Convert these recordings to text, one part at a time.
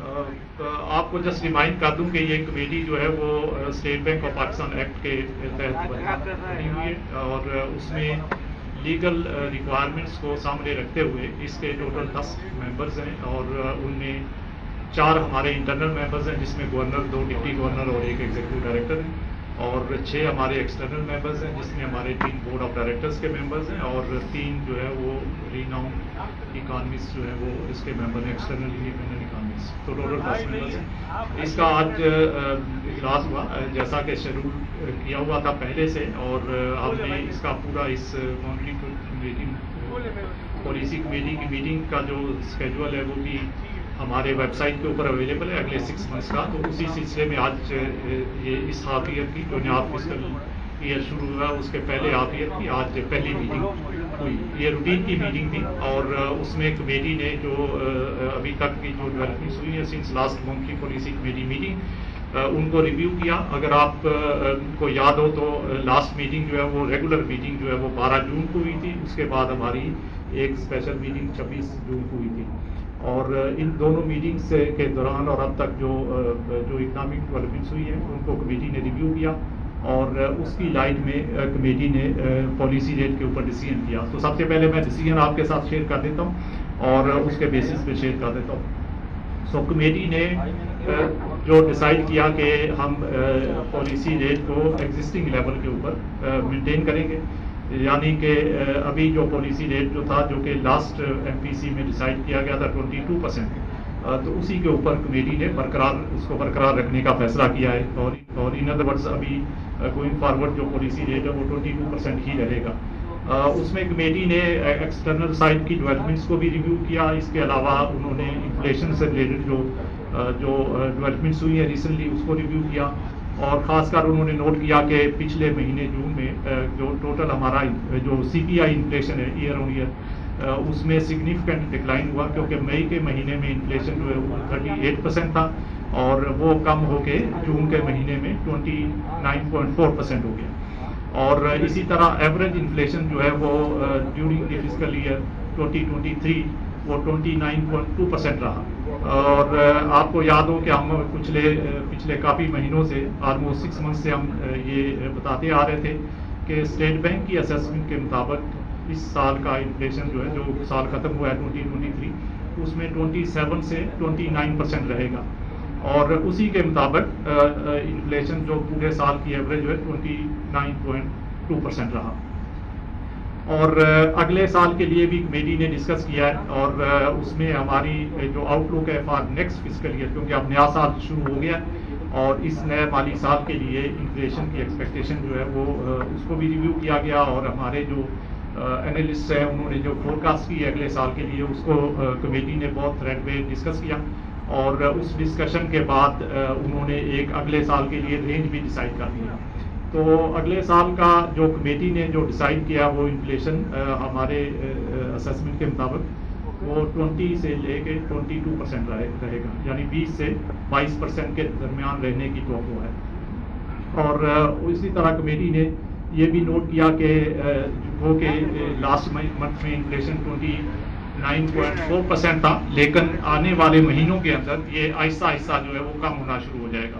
آپ کو just remind کر دوں کہ یہ کمیٹی جو ہے وہ state bank of Pakistan act کے تحت بنی ہوئی ہے، اور اس میں لیگل ریکوائرمنٹس کو سامنے رکھتے ہوئے اس کے ٹوٹل 10 ممبرز ہیں، اور ان میں 4 ہمارے انٹرنل ممبرز ہیں جس میں گورنر، 2 ڈپٹی گورنر اور 1 ایگزیکٹو ڈائریکٹر ہیں، اور 6 ہمارے ایکسٹرنل ممبرز ہیں جس میں ہمارے 3 بورڈ آف ڈائریکٹرز کے ممبرز ہیں، اور 3 جو ہے وہ ریناؤن اکانومسٹ جو ہے وہ اس کے ممبر ہیں، ایکسٹرنل انڈیپینڈنٹ اکانومسٹ، تو ٹوٹل 10 ممبرز ہیں۔ اس کا آج اجلاس ہوا جیسا کہ شیڈول کیا ہوا تھا پہلے سے، اور ہم نے اس کا پورا اس مانٹری پالیسی کمیٹی کی میٹنگ کا جو اسکیجول ہے وہ بھی ہمارے ویب سائٹ کے اوپر اویلیبل ہے اگلے 6 منتھس کا، تو اسی سلسلے میں آج یہ اس ہاف ایئر کی جو نیا فسکل ایئر شروع ہوا اس کے پہلے ہاف ایئر کی آج پہلی میٹنگ ہوئی۔ یہ روٹین کی میٹنگ تھی، اور اس میں کمیٹی نے جو ابھی تک کی جو ڈیولپمنٹس ہوئی ہیں since last monthly policy committee meeting, ان کو ریویو کیا۔ اگر آپ کو یاد ہو تو لاسٹ میٹنگ جو ہے وہ ریگولر میٹنگ جو ہے وہ 12 جون کو ہوئی تھی، اس کے بعد ہماری ایک اسپیشل میٹنگ 26 جون کو ہوئی تھی، اور ان دونوں میٹنگس کے دوران اور اب تک جو اکنامک ڈیولپمنٹس ہوئی ہیں ان کو کمیٹی نے ریویو کیا، اور اس کی لائٹ میں کمیٹی نے پالیسی ریٹ کے اوپر ڈیسیژن کیا۔ تو سب سے پہلے میں ڈیسیژن آپ کے ساتھ شیئر کر دیتا ہوں اور اس کے بیسس پہ شیئر کر دیتا ہوں۔ سو کمیٹی نے جو ڈیسائیڈ کیا کہ ہم پالیسی ریٹ کو ایگزسٹنگ لیول کے اوپر مینٹین کریں گے، یعنی کہ ابھی جو پالیسی ریٹ جو تھا جو کہ لاسٹ ایم پی سی میں ڈیسائیڈ کیا گیا تھا 22%، تو اسی کے اوپر کمیٹی نے اس کو برقرار رکھنے کا فیصلہ کیا ہے، اور ان ادر ورڈز ابھی گوئنگ فارورڈ جو پالیسی ریٹ ہے وہ 22% ہی رہے گا۔ اس میں کمیٹی نے ایکسٹرنل سائڈ کی ڈیولپمنٹس کو بھی ریویو کیا، اس کے علاوہ انہوں نے انفلیشن سے ریلیٹڈ جو ڈیولپمنٹس ہوئی ہیں ریسنٹلی اس کو ریویو کیا، اور خاص کر انہوں نے نوٹ کیا کہ پچھلے مہینے جون میں جو ٹوٹل ہمارا جو سی پی آئی انفلیشن ہے ایئر آن ایئر، اس میں سگنیفیکنٹ ڈکلائن ہوا، کیونکہ مئی کے مہینے میں انفلیشن جو ہے وہ 38% تھا، اور وہ کم ہو کے جون کے مہینے میں 29.4% ہو گیا، اور اسی طرح ایوریج انفلیشن جو ہے وہ ڈیورنگ دی فسکل ایئر 2023 وہ 29.2% رہا۔ اور آپ کو یاد ہو کہ ہم پچھلے کافی مہینوں سے آلموسٹ 6 منتھ سے ہم یہ بتاتے آ رہے تھے کہ اسٹیٹ بینک کی اسیسمنٹ کے مطابق اس سال کا انفلیشن جو ہے جو سال ختم ہوا ہے 2023 اس میں 27 سے 29% رہے گا، اور اسی کے مطابق انفلیشن جو پورے سال کی ایوریج جو ہے 29.2% رہا۔ اور اگلے سال کے لیے بھی کمیٹی نے ڈسکس کیا ہے، اور اس میں ہماری جو آؤٹ لک ہے فار نیکسٹ فسکل ایئر، کیونکہ اب نیا سال شروع ہو گیا اور اس نئے مالی سال کے لیے انفلیشن کی ایکسپیکٹیشن جو ہے وہ اس کو بھی ریویو کیا گیا، اور ہمارے جو اینالسٹ ہیں انہوں نے جو فور کاسٹ کی ہے اگلے سال کے لیے اس کو کمیٹی نے بہت تھریڈ وے ڈسکس کیا، اور اس ڈسکشن کے بعد انہوں نے ایک اگلے سال کے لیے رینج بھی ڈیسائیڈ کر دیا۔ تو اگلے سال کا جو کمیٹی نے جو ڈیسائیڈ کیا وہ انفلیشن ہمارے اسیسمنٹ کے مطابق وہ 20 سے لے کے 22% رہے گا، یعنی 20 سے 22% کے درمیان رہنے کی توقع ہے۔ اور اسی طرح کمیٹی نے یہ بھی نوٹ کیا کہ وہ کہ لاسٹ منتھ میں انفلیشن 29.4% تھا، لیکن آنے والے مہینوں کے اندر یہ آہستہ آہستہ جو ہے وہ کم ہونا شروع ہو جائے گا،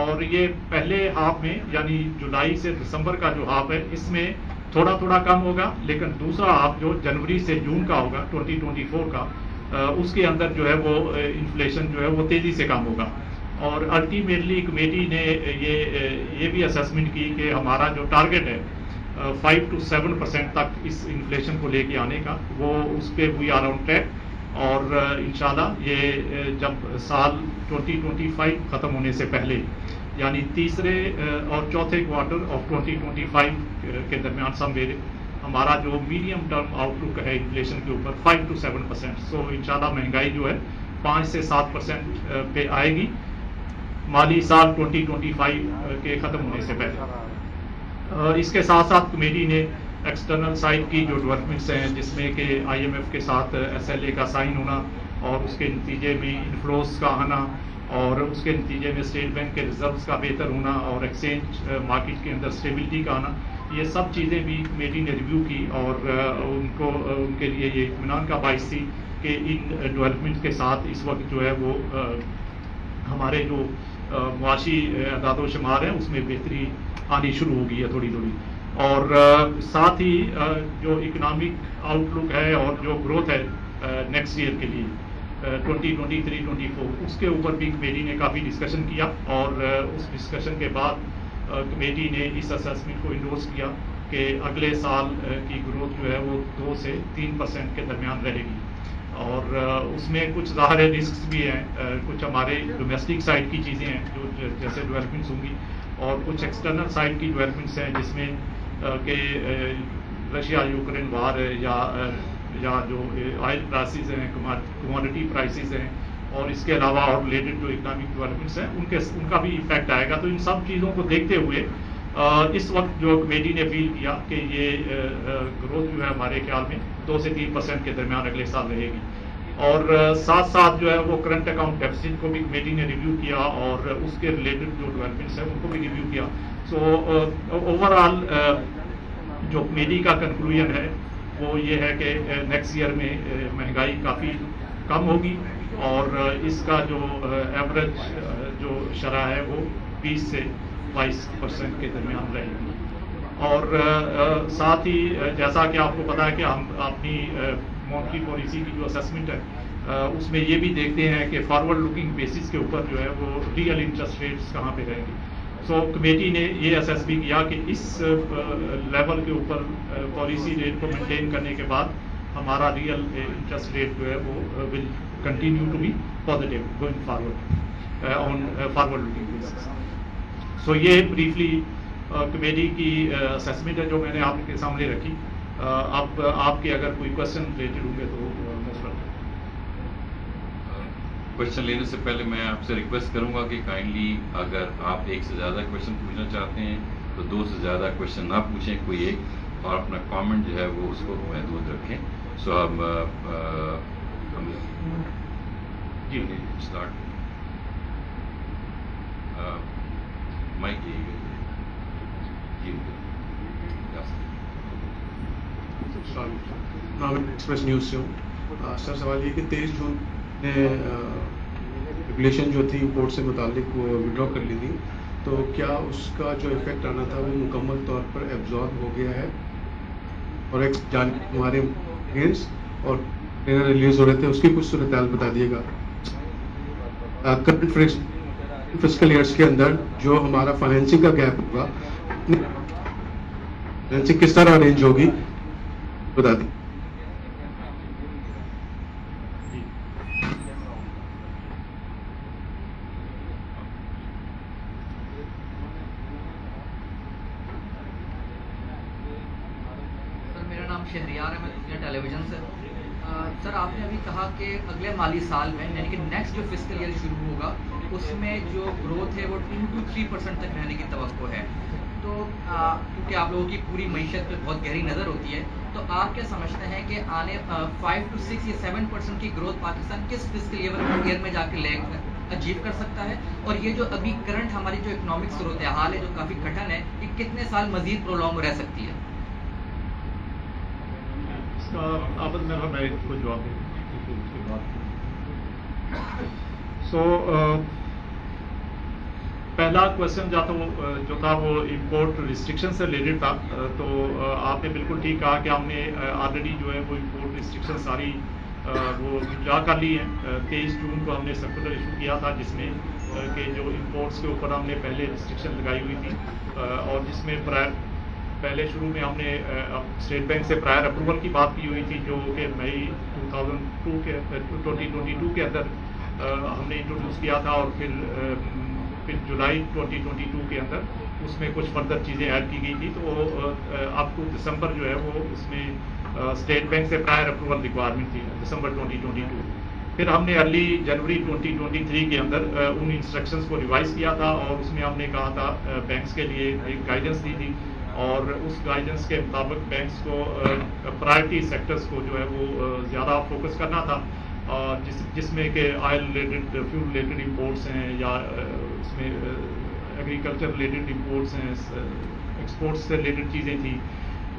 اور یہ پہلے ہاف میں یعنی جولائی سے دسمبر کا جو ہاف ہے اس میں تھوڑا تھوڑا کم ہوگا، لیکن دوسرا ہاف جو جنوری سے جون کا ہوگا 2024 کا، اس کے اندر جو ہے وہ انفلیشن جو ہے وہ تیزی سے کم ہوگا۔ اور الٹیمیٹلی کمیٹی نے یہ بھی اسیسمنٹ کی کہ ہمارا جو ٹارگیٹ ہے 5 to 7% تک اس انفلیشن کو لے کے آنے کا، وہ اس پہ وی آر آن ٹریک، اور انشاءاللہ یہ جب سال 2025 ختم ہونے سے پہلے یعنی تیسرے اور چوتھے کوارٹر آف 2025 کے درمیان ہمارا جو میڈیم ٹرم آؤٹ لک ہے انفلیشن کے اوپر 5 to 7%، سو انشاءاللہ مہنگائی جو ہے 5 سے 7% پہ آئے گی مالی سال 2025 کے ختم ہونے سے پہلے۔ اس کے ساتھ ساتھ کمیٹی نے ایکسٹرنل سائڈ کی جو ڈیولپمنٹس ہیں جس میں کہ آئی ایم ایف کے ساتھ ایس ایل اے کا سائن ہونا، اور اس کے نتیجے میں انفلوز کا آنا، اور اس کے نتیجے میں اسٹیٹ بینک کے ریزروز کا بہتر ہونا، اور ایکسچینج مارکیٹ کے اندر اسٹیبلٹی کا آنا، یہ سب چیزیں بھی کمیٹی نے ریویو کی، اور ان کے لیے یہ اطمینان کا باعث تھی کہ ان ڈیولپمنٹ کے ساتھ اس وقت جو ہے وہ ہمارے جو معاشی اعداد و شمار ہیں اس میں بہتری آنی شروع ہو گئی ہے تھوڑی تھوڑی. اور ساتھ ہی جو اکنامک آؤٹ لک ہے اور جو گروتھ ہے نیکسٹ ایئر کے لیے 2023-24 اس کے اوپر بھی کمیٹی نے کافی ڈسکشن کیا. اور اس ڈسکشن کے بعد کمیٹی نے اس اسیسمنٹ کو انڈورس کیا کہ اگلے سال کی گروتھ جو ہے وہ 2 سے 3% کے درمیان رہے گی. اور اس میں کچھ ظاہر رسکس بھی ہیں, کچھ ہمارے ڈومیسٹک سائڈ کی چیزیں ہیں جو جیسے ڈیولپمنٹس ہوں گی, اور کچھ ایکسٹرنل سائڈ کی ڈیولپمنٹس ہیں جس میں کہ رشیا یوکرین وار ہے یا جو آئل پرائسز ہیں, کموڈٹی پرائسز ہیں, اور اس کے علاوہ اور ریلیٹڈ جو اکنامک ڈیولپمنٹس ہیں ان کا بھی ایفیکٹ آئے گا. تو ان سب چیزوں کو دیکھتے ہوئے اس وقت جو کمیٹی نے فیل کیا کہ یہ گروتھ جو ہے ہمارے خیال میں 2 سے 3% کے درمیان اگلے سال رہے گی. اور ساتھ ساتھ جو ہے وہ کرنٹ اکاؤنٹ ڈیفیسٹ کو بھی کمیٹی نے ریویو کیا اور اس کے ریلیٹڈ جو ڈیولپمنٹس ہیں ان کو بھی ریویو کیا. سو اوور آل جو کمیٹی کا کنکلوژن ہے وہ یہ ہے کہ نیکسٹ ایئر میں مہنگائی کافی کم ہوگی اور اس کا جو ایوریج جو شرح ہے وہ 20 سے 22% کے درمیان رہے گی. اور ساتھ ہی جیسا کہ آپ کو پتا ہے کہ ہم اپنی مونٹری پالیسی کی جو اسیسمنٹ ہے اس میں یہ بھی دیکھتے ہیں کہ فارورڈ لکنگ بیسس کے اوپر جو ہے وہ ریئل انٹرسٹ ریٹس کہاں پہ رہیں گے. سو کمیٹی نے یہ اسیس بھی کیا کہ اس لیول کے اوپر پالیسی ریٹ کو مینٹین کرنے کے بعد ہمارا ریئل انٹرسٹ ریٹ جو ہے وہ will continue to be positive going forward on forward looking basis. So یہ بریفلی کمیٹی کی اسیسمنٹ ہے جو میں نے آپ کے سامنے رکھی. اب آپ کے اگر کوئی کوشچن ریلیٹڈ ہوں گے تو موسٹ ویلکم. کوشچن لینے سے پہلے میں آپ سے ریکویسٹ کروں گا کہ کائنڈلی اگر آپ ایک سے زیادہ کوشچن پوچھنا چاہتے ہیں تو 2 سے زیادہ کوشچن نہ پوچھیں, کوئی ایک, اور اپنا کامنٹ جو ہے وہ اس کو محدود رکھیں. سو ہم جی اسٹارٹ مائک جی ایکسپریس نیوز سے ہوں. سر سوال یہ کہ 23 جون نے ریگولیشن جو تھی امپورٹ سے متعلق وہ وڈرا کر لی تھی, تو کیا اس کا جو افیکٹ آنا تھا وہ مکمل طور پر ایبزارب ہو گیا ہے؟ اور ایک ہمارے گیمس اور ٹرینر ریلیز ہو رہے تھے اس کی کچھ صورتحال بتا دیے گا. کرنٹ فسکل ایئرس کے اندر جو ہمارا فائنینسنگ کا گیپ ہوگا فائنینسنگ کس طرح ارینج ہوگی بتا دیں. میرا نام شہریار ہے, میں دنیا ٹیلی ویژن سے. سر آپ نے ابھی کہا کہ اگلے مالی سال میں یعنی کہ نیکسٹ جو فسکل ایئر شروع ہوگا اس میں جو گروتھ ہے وہ 2 to 3% تک رہنے کی توقع ہے. تو کیونکہ آپ لوگوں کی پوری معیشت پہ بہت گہری نظر ہوتی ہے, تو آپ کیا سمجھتے ہیں کہ آنے 5 to 6 یا 7% کی گروتھ پاکستان کس فسکل ایئر میں جا کے اچیو کر سکتا ہے؟ اور یہ جو ابھی کرنٹ ہماری جو اکنامک صورتحال ہے جو کافی کٹھن ہے, یہ کتنے سال مزید پرولونگ رہ سکتی ہے؟ آپ میں کو جواب دیں. سو پہلا کوشچن جو تھا وہ امپورٹ ریسٹرکشن سے ریلیٹڈ تھا. تو آپ نے بالکل ٹھیک کہا کہ ہم نے آلریڈی جو ہے وہ امپورٹ ریسٹرکشن ساری وہ وڈرا کر لی ہیں. 23 جون کو ہم نے سرکولر ایشو کیا تھا جس میں کہ جو امپورٹس کے اوپر ہم نے پہلے ریسٹرکشن لگائی ہوئی تھی اور جس میں پہلے شروع میں ہم نے اسٹیٹ بینک سے پرائر اپروول کی بات کی ہوئی تھی جو کہ مئی 2022 کے اندر ہم نے انٹروڈیوس کیا تھا, اور پھر جولائی 2022 کے اندر اس میں کچھ فردر چیزیں ایڈ کی گئی تھی. تو اپ ٹو دسمبر جو ہے وہ اس میں اسٹیٹ بینک سے پرائر اپروول ریکوائرمنٹ تھی دسمبر 2022. پھر ہم نے ارلی جنوری 2023 کے اندر ان انسٹرکشنز کو ریوائز کیا تھا اور اس میں ہم نے کہا تھا بینکس کے لیے ایک گائیڈنس دی تھی, اور اس گائیڈنس کے مطابق بینکس کو پرائرٹی سیکٹرز کو جو ہے وہ زیادہ فوکس کرنا تھا, جس میں کہ oil related, fuel related imports ہیں, یا اس میں ایگریکلچر ریلیٹڈ امپورٹس ہیں, ایکسپورٹس سے ریلیٹڈ چیزیں تھیں.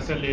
SLA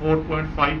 4.5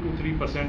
to 3%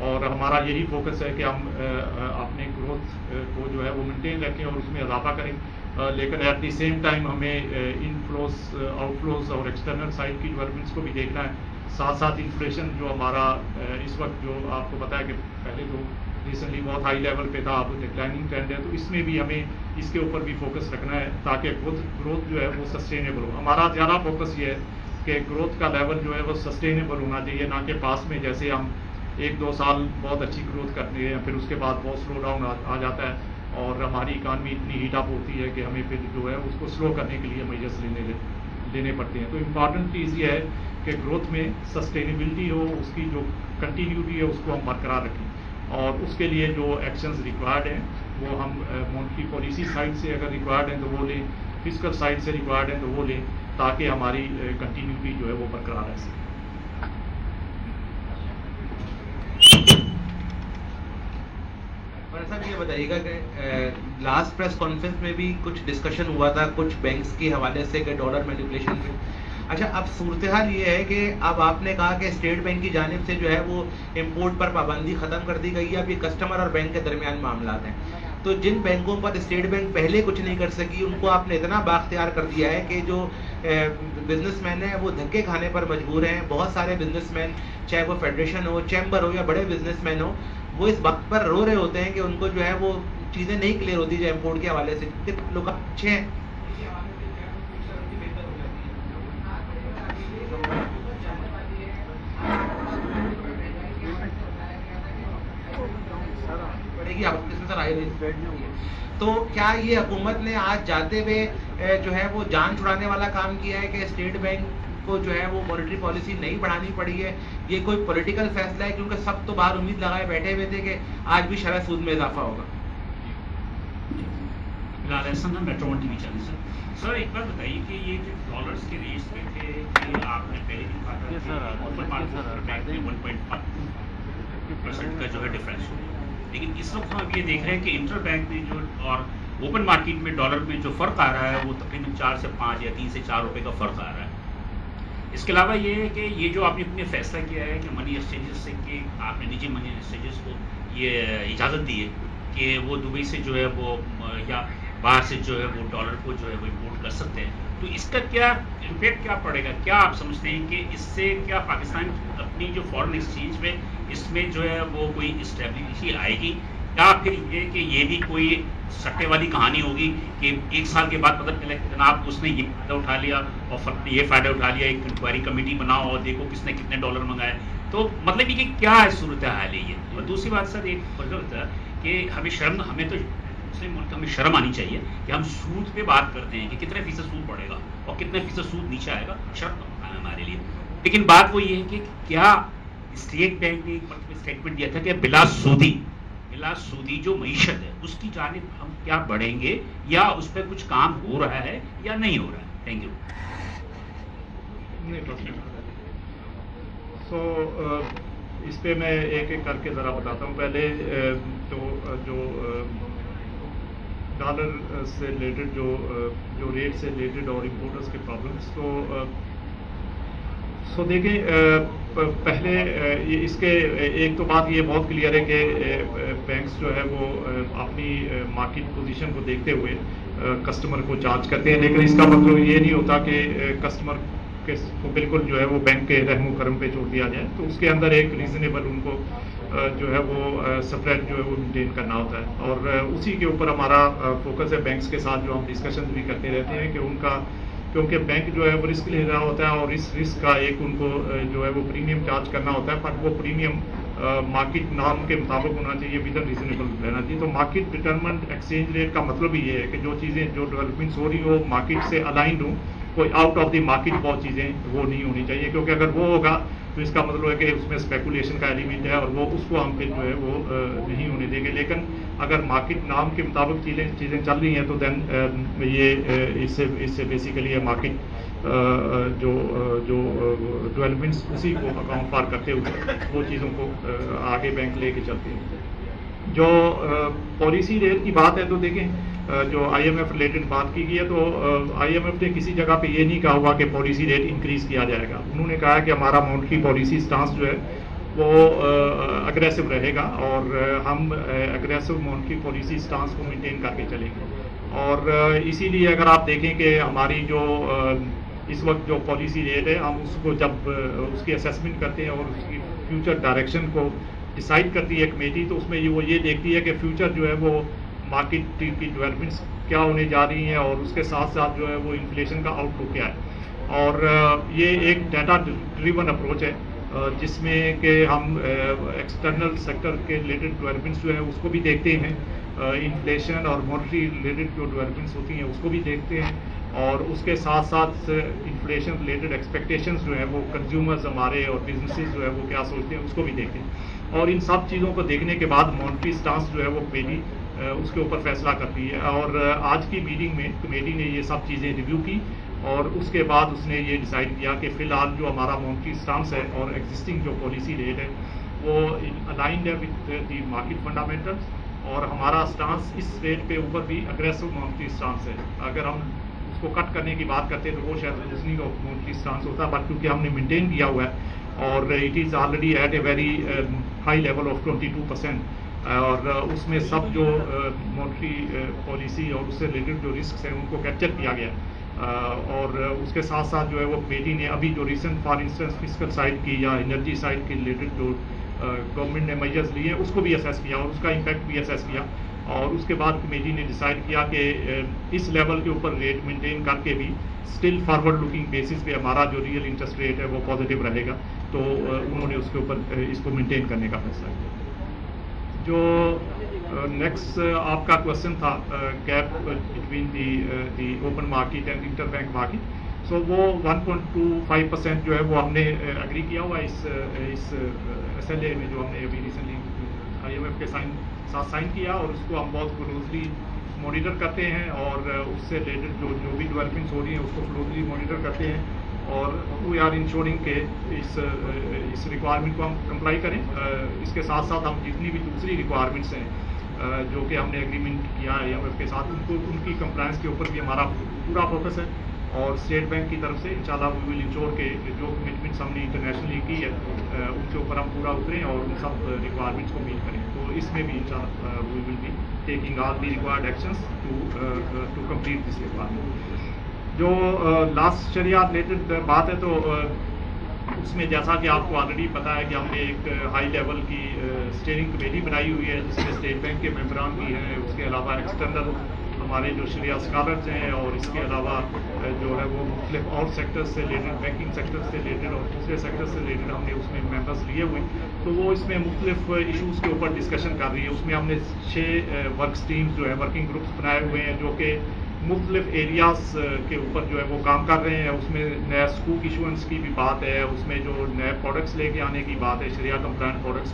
اور ہمارا یہی فوکس ہے کہ ہم اپنے گروتھ کو جو ہے وہ مینٹین رکھیں اور اس میں اضافہ کریں، لیکن ایٹ دی سیم ٹائم ہمیں انفلوز آؤٹ فلوز اور ایکسٹرنل سائڈ کی ڈیولپمنٹس کو بھی دیکھنا ہے، ساتھ ساتھ انفلیشن جو ہمارا اس وقت جو آپ کو پتا ہے کہ پہلے تو ریسنٹلی بہت ہائی لیول پہ تھا، اب ڈکلائننگ ٹرینڈ ہے، تو اس میں بھی ہمیں اس کے اوپر بھی فوکس رکھنا ہے تاکہ گروتھ جو ہے وہ سسٹینیبل ہو۔ ہمارا زیادہ فوکس یہ ہے کہ گروتھ کا لیول جو ہے وہ سسٹینیبل ہونا چاہیے، نہ کہ پاس میں جیسے ہم 1-2 سال بہت اچھی گروتھ کرتے ہیں پھر اس کے بعد بہت سلو ڈاؤن آ جاتا ہے اور ہماری اکانومی اتنی ہیٹ اپ ہوتی ہے کہ ہمیں پھر جو ہے اس کو سلو کرنے کے لیے میجرس لینے پڑتے ہیں۔ تو امپارٹنٹ چیز یہ ہے کہ گروتھ میں سسٹینیبلٹی ہو، اس کی جو کنٹینیوٹی ہے اس کو ہم برقرار رکھیں، اور اس کے لیے جو ایکشنز ریکوائرڈ ہیں وہ ہم مونٹری پالیسی سائڈ سے اگر ریکوائرڈ ہیں تو وہ لیں، فسکل سائڈ سے ریکوائرڈ ہیں تو وہ لیں، تاکہ ہماری کنٹینیوٹی جو ہے وہ برقرار رہ سکے۔ صاحب یہ بتائیے گا کہ لاسٹ پریس کانفرنس میں بھی کچھ ڈسکشن ہوا تھا کچھ بینکس کے حوالے سے کہ ڈالر مینیپولیشن سے، اچھا اب صورتحال یہ ہے کہ اب آپ نے کہا کہ اسٹیٹ بینک کی جانب سے جو ہے وہ امپورٹ پر پابندی ختم کر دی گئی ہے، اب یہ کسٹمر اور بینک کے درمیان معاملات ہیں، تو جن بینکوں پر اسٹیٹ بینک پہلے کچھ نہیں کر سکی ان کو آپ نے اتنا بااختیار کر دیا ہے کہ جو بزنس مین ہیں وہ دھکے کھانے پر مجبور ہیں۔ بہت سارے بزنس مین چاہے وہ فیڈریشن ہو، چیمبر ہو یا بڑے بزنس مین ہو، وہ اس وقت پر رو رہے ہوتے ہیں کہ ان کو جو ہے وہ چیزیں نہیں کلیئر ہوتی جو امپورٹ کے حوالے سے، لوگ اچھے ہیں۔ تو کیا یہ حکومت نے آج جاتے ہوئے جو ہے وہ جان چھڑانے والا کام کیا ہے کہ اسٹیٹ بینک کو جو ہے وہ مانیٹری پالیسی نہیں بڑھانی پڑی ہے؟ یہ کوئی پولیٹیکل فیصلہ ہے؟ کیونکہ سب تو باہر امید لگائے بیٹھے ہوئے تھے کہ آج بھی شرح سود میں اضافہ ہوگا۔ میٹرو ٹی وی چینل سر، ایک بات بتائیے کہ یہ جو ڈالرز کے ریٹس میں تھے کہ آپ نے پہلے بھی کہا تھا کہ اوپن مارکیٹ بینک میں 1.5% کا جو ہے ڈفرینس ہو، لیکن اس وقت ہم یہ دیکھ رہے ہیں کہ انٹر بینک میں جو اور اوپن مارکیٹ میں ڈالر میں جو فرق آ رہا ہے وہ تقریباً 4 سے 5 یا 3 سے 4 روپے کا فرق آ رہا ہے۔ اس کے علاوہ یہ ہے کہ یہ جو آپ نے اپنے فیصلہ کیا ہے کہ منی ایکسچینجز سے، کہ آپ نے نجی منی ایکسچینجز کو یہ اجازت دی ہے کہ وہ دبئی سے جو ہے وہ یا باہر سے جو ہے وہ ڈالر کو جو ہے وہ امپورٹ کر سکتے ہیں، تو اس کا کیا امپیکٹ کیا پڑے گا؟ کیا آپ سمجھتے ہیں کہ اس سے کیا پاکستان اپنی جو فارن ایکسچینج میں اس میں جو ہے وہ کوئی اسٹیبلٹی آئے گی، یا پھر یہ کہ یہ بھی کوئی سٹے والی کہانی ہوگی کہ 1 سال کے بعد پتہ چلے کہ جناب اس نے یہ فائدہ اٹھا لیا اور یہ فائدہ اٹھا لیا، ایک انکوائری کمیٹی بناؤ اور دیکھو کس نے کتنے ڈالر منگائے؟ تو مطلب یہ کہ کیا ہے صورتحال ہے یہ؟ اور دوسری بات سر ایک فضل ہوتا ہے کہ ہمیں تو مسلم ملک میں شرم آنی چاہیے کہ ہم سود پہ بات کرتے ہیں کہ کتنے فیصد سود بڑھے گا اور کتنے فیصد سود نیچے آئے گا، شرم ہوتا ہے ہمارے لیے۔ لیکن بات وہ یہ ہے کہ کیا اسٹیٹ بینک نے ایک اسٹیٹمنٹ دیا تھا کہ بلا سودی جو معیشت ہے اس کی جانب ہم کیا بڑھیں گے، یا اس پہ کچھ کام ہو رہا ہے یا نہیں ہو رہا ہے؟ Thank you. اس پہ میں ایک ایک کر کے ذرا بتاتا ہوں۔ پہلے جو ڈالر سے ریلیٹڈ جو ریٹ سے ریلیٹڈ اور امپورٹرس کے پرابلمس، تو دیکھیں پہلے اس کے ایک تو بات یہ بہت کلیئر ہے کہ بینکس جو ہے وہ اپنی مارکیٹ پوزیشن کو دیکھتے ہوئے کسٹمر کو چارج کرتے ہیں، لیکن اس کا مطلب یہ نہیں ہوتا کہ کسٹمر کو بالکل جو ہے وہ بینک کے رحم و کرم پہ چھوڑ دیا جائے، تو اس کے اندر ایک ریزنیبل ان کو جو ہے وہ سپریٹ جو ہے وہ مینٹین کرنا ہوتا ہے، اور اسی کے اوپر ہمارا فوکس ہے بینکس کے ساتھ جو ہم ڈسکشن بھی کرتے رہتے ہیں کہ ان کا، کیونکہ بینک جو ہے وہ رسک لے رہا ہوتا ہے اور اس رسک کا ایک ان کو جو ہے وہ پریمیم چارج کرنا ہوتا ہے، پر وہ پریمیم مارکیٹ نارم کے مطابق ہونا چاہیے، ود ان ریزنیبل رہنا چاہیے۔ تو مارکیٹ ڈٹرمنٹ ایکسچینج ریٹ کا مطلب ہی یہ ہے کہ جو چیزیں جو ڈیولپمنٹس ہو رہی ہو مارکیٹ سے الائنڈ ہوں، کوئی آؤٹ آف دی مارکیٹ بہت چیزیں وہ نہیں ہونی چاہیے، کیونکہ اگر وہ ہوگا تو اس کا مطلب ہے کہ اس میں اسپیکولیشن کا ایلیمنٹ ہے اور وہ اس کو ہم پھر جو ہے وہ نہیں ہونے دیں گے۔ لیکن اگر مارکیٹ نام کے مطابق چیزیں چل رہی ہیں تو دین یہ اس سے بیسیکلی مارکیٹ جو ڈیولپمنٹس اسی کو اکاؤنٹ فار کرتے ہوئے وہ چیزوں کو آگے بینک لے کے چلتے ہیں۔ جو پالیسی ریٹ کی بات ہے تو دیکھیں جو آئی ایم ایف ریلیٹڈ بات کی گئی ہے، تو آئی ایم ایف نے کسی جگہ پہ یہ نہیں کہا ہوا کہ پالیسی ریٹ انکریز کیا جائے گا۔ انہوں نے کہا کہ ہمارا مانیٹری پالیسی سٹانس جو ہے وہ اگریسو رہے گا اور ہم اگریسو مونٹری پالیسی سٹانس کو مینٹین کر کے چلیں گے. اور اسی لیے اگر آپ دیکھیں کہ ہماری جو اس وقت جو پالیسی ریٹ ہے ہم اس کو جب اس کی اسیسمنٹ کرتے ہیں اور اس کی فیوچر ڈائریکشن کو ڈیسائیڈ کرتی ہے کمیٹی, تو اس میں وہ یہ دیکھتی ہے کہ فیوچر جو ہے وہ مارکیٹ کی ڈیولپمنٹس کیا ہونے جا رہی ہیں اور اس کے ساتھ ساتھ جو ہے وہ انفلیشن کا آؤٹ لک کیا ہے. اور یہ ایک ڈیٹا ڈریون اپروچ ہے جس میں کہ ہم ایکسٹرنل سیکٹر کے ریلیٹڈ ڈیولپمنٹس جو ہیں اس کو بھی دیکھتے ہیں, انفلیشن اور مانیٹری ریلیٹڈ جو ڈیولپمنٹس ہوتی ہیں اس کو بھی دیکھتے ہیں, اور اس کے ساتھ ساتھ انفلیشن ریلیٹڈ ایکسپیکٹیشنز جو ہیں وہ کنزیومرز ہمارے اور بزنسز جو ہے وہ کیا سوچتے ہیں اس کو بھی دیکھتے ہیں. اور ان سب چیزوں کو دیکھنے کے بعد مانیٹری سٹانس جو ہے وہ کمیٹی اس کے اوپر فیصلہ کرتی ہے. اور آج کی میٹنگ میں کمیٹی نے یہ سب چیزیں ریویو کی اور اس کے بعد اس نے یہ ڈیسائیڈ کیا کہ فی الحال جو ہمارا مانیٹری سٹانس ہے اور ایگزسٹنگ جو پالیسی ریٹ ہے وہ الائنڈ ہے وتھ دی مارکیٹ فنڈامنٹلس, اور ہمارا سٹانس اس ریٹ پہ اوپر بھی اگریسو مانیٹری سٹانس ہے. اگر ہم اس کو کٹ کرنے کی بات کرتے ہیں تو وہ شاید لوزنگ آف مانیٹری سٹانس ہوتا ہے, بٹ کیونکہ ہم نے مینٹین کیا ہوا ہے اور it is already at a very high level of 22%, اور اس میں سب جو مانیٹری پالیسی اور اس سے ریلیٹڈ جو رسکس ہیں ان کو کیپچر کیا گیا. اور اس کے ساتھ ساتھ جو ہے وہ کمیٹی نے ابھی جو recent for instance fiscal side کی یا انرجی سائڈ کے ریلیٹڈ جو گورنمنٹ نے میجرز لیے ہیں اس کو بھی اسیس کیا اور اس کا امپیکٹ بھی اسیس کیا, اور اس کے بعد کمیٹی نے ڈیسائیڈ کیا کہ اس لیول کے اوپر ریٹ مینٹین کر کے بھی اسٹل فارورڈ لوکنگ بیسس پہ ہمارا جو ریئل انٹرسٹ ریٹ ہے وہ پازیٹیو رہے گا, تو انہوں نے اس کے اوپر اس کو مینٹین کرنے کا فیصلہ کیا. جو نیکسٹ آپ کا کوشچن تھا gap between the open market and inter bank market, so وہ 1.25% جو ہے وہ ہم نے اگری کیا ہوا اس SLA میں جو ہم نے ابھی ریسنٹلی IMF کے ساتھ سائن کیا, اور اس کو ہم بہت کلوزلی مانیٹر کرتے ہیں اور اس سے ریلیٹڈ جو بھی ڈیولپمنٹس ہو رہی ہیں اس کو کلوزلی مانیٹر کرتے ہیں, اور وی آر انشورنگ کہ اس ریکوائرمنٹ کو ہم کمپلائی کریں. اس کے ساتھ ساتھ ہم جتنی بھی دوسری ریکوائرمنٹس ہیں جو کہ ہم نے ایگریمنٹ کیا ہے IMF کے ساتھ ان کی کمپلائنس کے اوپر بھی ہمارا پورا فوکس ہے, اور اسٹیٹ بینک کی طرف سے انشاءاللہ وی ول انشور کہ جو کمٹمنٹس ہم نے انٹرنیشنلی کی ہے ان کے اوپر ہم پورا اتریں اور ان سب ریکوائرمنٹس کو میٹ کریں. تو اس میں بھی انشاءاللہ we will be taking all the required actions to complete this requirement. جو لاسٹ شریعہ ریلیٹڈ بات ہے تو اس میں جیسا کہ آپ کو آلریڈی پتا ہے کہ ہم نے ایک ہائی لیول کی اسٹیئرنگ کمیٹی بنائی ہوئی ہے جس میں اسٹیٹ بینک کے ممبران بھی ہیں, اس کے علاوہ ایکسٹرنل ہمارے جو شریعہ اسکالرز ہیں, اور اس کے علاوہ جو ہے وہ مختلف اور سیکٹر سے ریلیٹڈ بینکنگ سیکٹر سے ریلیٹڈ اور دوسرے سیکٹر سے ریلیٹڈ ہم نے اس میں ممبرس لیے ہوئے, تو وہ اس میں مختلف ایشوز کے اوپر ڈسکشن کر رہی ہے. اس میں ہم نے 6 ورک اسٹریمز جو ہے ورکنگ گروپس بنائے ہوئے ہیں جو کہ مختلف ایریاز کے اوپر جو ہے وہ کام کر رہے ہیں. اس میں نیا سکوک ایشوئنس کی بھی بات ہے, اس میں جو نئے پروڈکٹس لے کے آنے کی بات ہے, شریعہ کمپلائنٹ پروڈکٹس,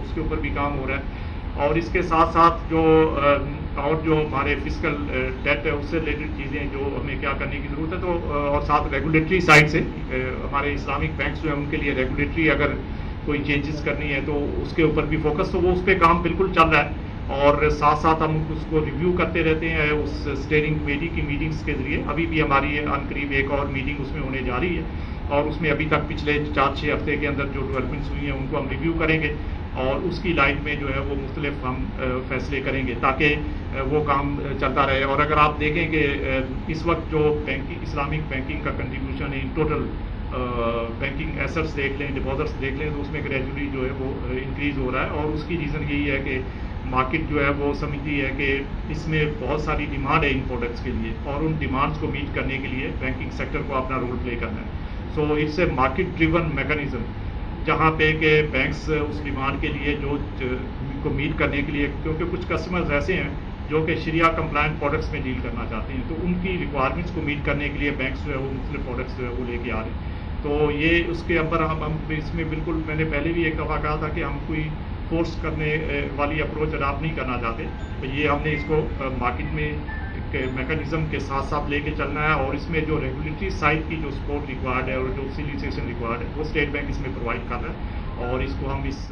اس کے اوپر بھی کام ہو رہا ہے. اور اس کے ساتھ ساتھ جو ہمارے فسکل ڈیٹ ہے اس سے ریلیٹڈ چیزیں جو ہمیں کیا کرنے کی ضرورت ہے, تو اور ساتھ ریگولیٹری سائڈ سے ہمارے اسلامک بینکس جو ہیں ان کے لیے ریگولیٹری اگر کوئی چینجز کرنی ہے تو اس کے اوپر بھی فوکس, تو وہ اس پہ کام بالکل چل رہا ہے. اور ساتھ ساتھ ہم اس کو ریویو کرتے رہتے ہیں اس اسٹیئرنگ کمیٹی کی میٹنگز کے ذریعے. ابھی بھی ہماری قریب ایک اور میٹنگ اس میں ہونے جا رہی ہے, اور اس میں ابھی تک پچھلے 4-6 ہفتے کے اندر جو ڈیولپمنٹس ہوئی ہیں ان کو ہم ریویو کریں گے, اور اس کی لائن میں جو ہے وہ مختلف ہم فیصلے کریں گے تاکہ وہ کام چلتا رہے. اور اگر آپ دیکھیں کہ اس وقت جو اسلامک بینکنگ کا کنٹریبیوشن ہے ان ٹوٹل بینکنگ ایسٹس دیکھ لیں, ڈپازٹس دیکھ لیں, تو اس میں گریجولی جو ہے وہ انکریز ہو رہا ہے. اور اس کی ریزن یہی ہے کہ مارکیٹ جو ہے وہ سمجھتی ہے کہ اس میں بہت ساری ڈیمانڈ ہے ان پروڈکٹس کے لیے, اور ان ڈیمانڈس کو میٹ کرنے کے لیے بینکنگ سیکٹر کو اپنا رول پلے کرنا ہے. So it's a market driven mechanism جہاں پہ کہ بینکس اس ڈیمانڈ کے لیے جو کو میٹ کرنے کے لیے, کیونکہ کچھ کسٹمرز ایسے ہیں جو کہ شریعہ کمپلائنٹ پروڈکٹس میں ڈیل کرنا چاہتے ہیں, تو ان کی ریکوائرمنٹس کو میٹ کرنے کے لیے بینکس جو ہے وہ مختلف پروڈکٹس جو ہے وہ لے کے آ رہے ہیں. تو یہ اس کے اوپر ہم اس میں بالکل, میں نے پہلے بھی ایک دفعہ کہا تھا کہ ہم کوئی فورس کرنے والی اپروچ اڈاپٹ نہیں کرنا چاہتے. تو یہ ہم نے اس کو مارکیٹ میں ایک میکانزم کے ساتھ ساتھ لے کے چلنا ہے, اور اس میں جو ریگولیٹری سائڈ کی جو سپورٹ ریکوائرڈ ہے اور جو فیسیلیٹیشن ریکوائرڈ ہے وہ اسٹیٹ بینک اس میں پرووائڈ کر رہا ہے, اور اس کو ہم اس